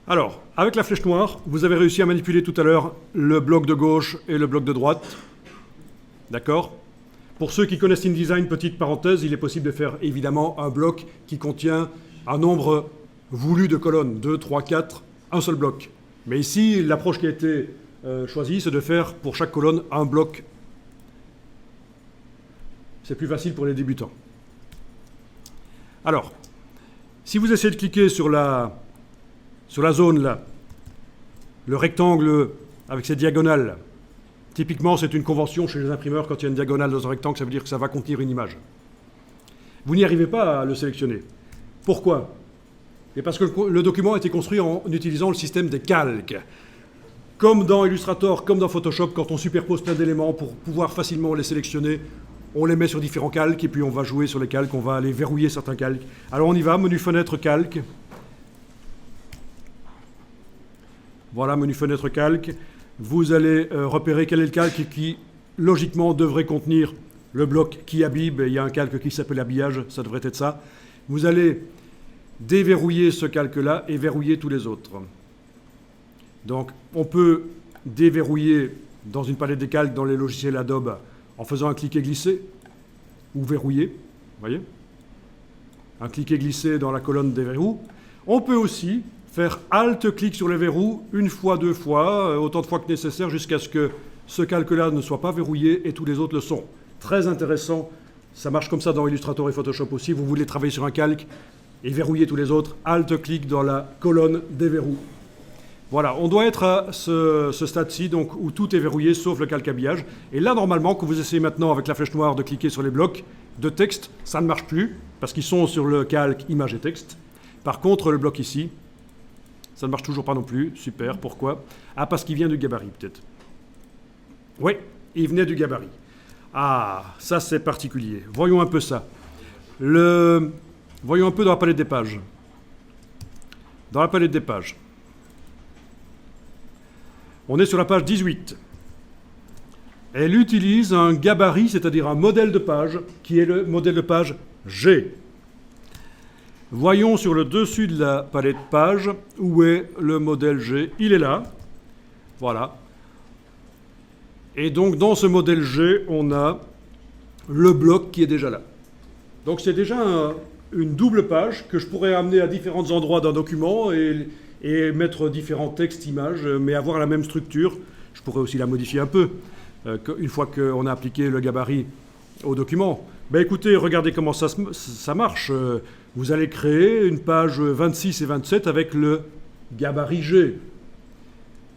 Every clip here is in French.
Alors, avec la flèche noire, vous avez réussi à manipuler tout à l'heure le bloc de gauche et le bloc de droite. D'accord? Pour ceux qui connaissent InDesign, petite parenthèse, il est possible de faire évidemment un bloc qui contient un nombre voulu de colonnes, 2, 3, 4, un seul bloc. Mais ici, l'approche qui a été choisie, c'est de faire pour chaque colonne un bloc. C'est plus facile pour les débutants. Alors, si vous essayez de cliquer sur la zone là, le rectangle avec ses diagonales, typiquement c'est une convention chez les imprimeurs, quand il y a une diagonale dans un rectangle, ça veut dire que ça va contenir une image. Vous n'y arrivez pas à le sélectionner. Pourquoi? Et parce que le document a été construit en utilisant le système des calques. Comme dans Illustrator, comme dans Photoshop, quand on superpose plein d'éléments pour pouvoir facilement les sélectionner, on les met sur différents calques et puis on va jouer sur les calques, on va aller verrouiller certains calques. Alors on y va, menu fenêtre calque. Voilà, menu fenêtre calque. Vous allez repérer quel est le calque qui, logiquement, devrait contenir le bloc qui habille. Il y a un calque qui s'appelle habillage, ça devrait être ça. Vous allez déverrouiller ce calque-là et verrouiller tous les autres. Donc, on peut déverrouiller dans une palette des calques dans les logiciels Adobe en faisant un cliquer-glisser ou verrouiller. Vous voyez? Un cliquer-glisser dans la colonne des verrous. On peut aussi faire Alt-clic sur les verrous une fois, deux fois, autant de fois que nécessaire, jusqu'à ce que ce calque-là ne soit pas verrouillé et tous les autres le sont. Très intéressant. Ça marche comme ça dans Illustrator et Photoshop aussi. Vous voulez travailler sur un calque et verrouiller tous les autres. Alt-clic dans la colonne des verrous. Voilà, on doit être à ce stade-ci, donc où tout est verrouillé, sauf le calque habillage. Et là, normalement, quand vous essayez maintenant avec la flèche noire de cliquer sur les blocs de texte, ça ne marche plus, parce qu'ils sont sur le calque image et texte. Par contre, le bloc ici, ça ne marche toujours pas non plus. Super, pourquoi? Ah, parce qu'il vient du gabarit, peut-être. Oui, il venait du gabarit. Ah, ça c'est particulier. Voyons un peu ça. Voyons un peu dans la palette des pages. Dans la palette des pages. On est sur la page 18. Elle utilise un gabarit, c'est-à-dire un modèle de page, qui est le modèle de page G. Voyons sur le dessus de la palette page où est le modèle G. Il est là. Voilà. Et donc dans ce modèle G, on a le bloc qui est déjà là. Donc c'est déjà une double page que je pourrais amener à différents endroits d'un document et mettre différents textes, images, mais avoir la même structure. Je pourrais aussi la modifier un peu, une fois qu'on a appliqué le gabarit au document. Ben écoutez, regardez comment ça marche. Vous allez créer une page 26 et 27 avec le gabarit G.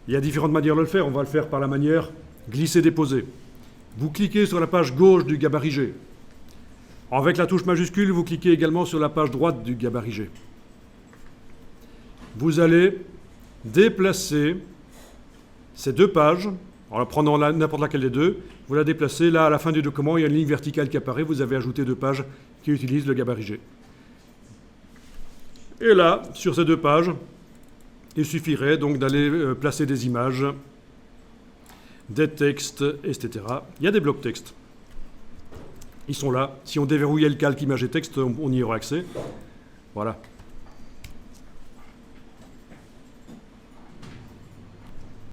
Il y a différentes manières de le faire. On va le faire par la manière glisser-déposer. Vous cliquez sur la page gauche du gabarit G. Avec la touche majuscule, vous cliquez également sur la page droite du gabarit G. Vous allez déplacer ces deux pages, en prenant n'importe laquelle des deux, vous la déplacez, là à la fin du document, il y a une ligne verticale qui apparaît, vous avez ajouté deux pages qui utilisent le gabarit G. Et là, sur ces deux pages, il suffirait donc d'aller placer des images, des textes, etc. Il y a des blocs texte. Ils sont là. Si on déverrouillait le calque image et texte, on y aurait accès. Voilà.